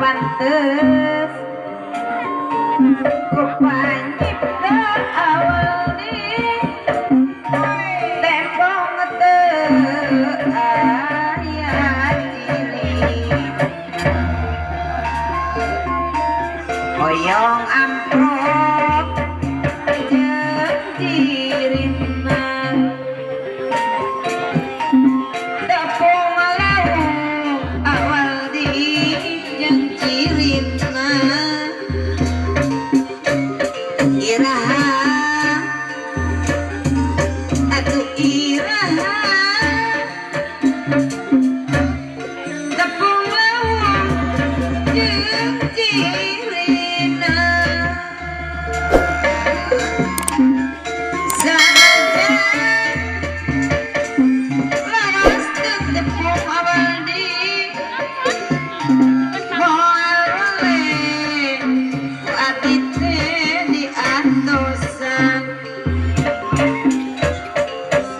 pantes ku pancipta awal ni tempo ngeteu aya ciri hoyong amprok jeung cirina tepung lauk awal di jeung cirina iraha atuh iraha tepung lauk jeung cirina saja laras teu tepung awal di moal oleh ku ati teh diatosan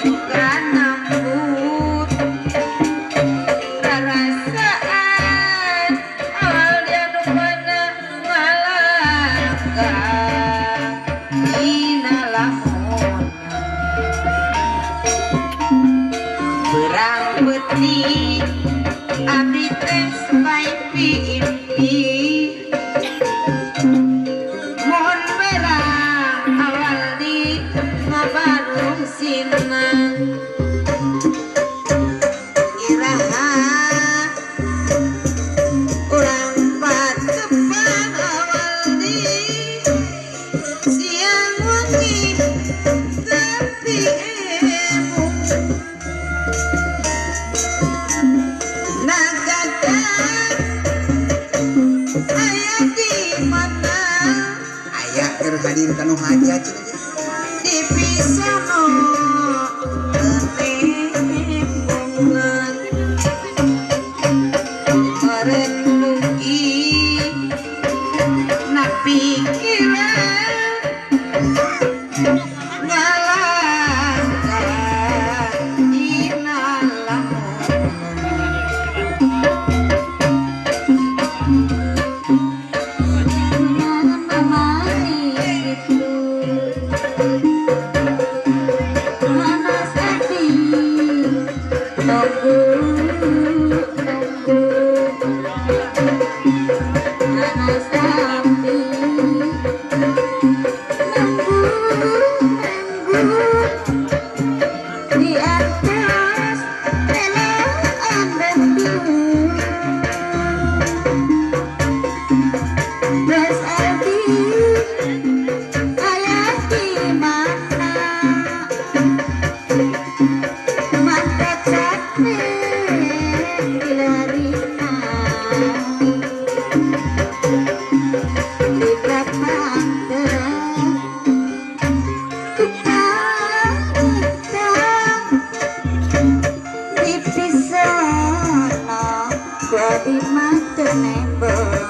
suka nambut rarasaan awal dia nu pada ngalangkah dina lamun berang peti abdi teh supaya impi mohon berang awal di ngabarung sinan iraha urang patepan awal di siang wengi tapi emu nagadak aya di mana aya keur hadir kanu hajat di pisono tempungan meureun mugi na pikiran ngalangkah dina di atas relaan bendung Bes Aldi ayah di mana mantap capek dilarina di belakang di pisono gua di mata nembong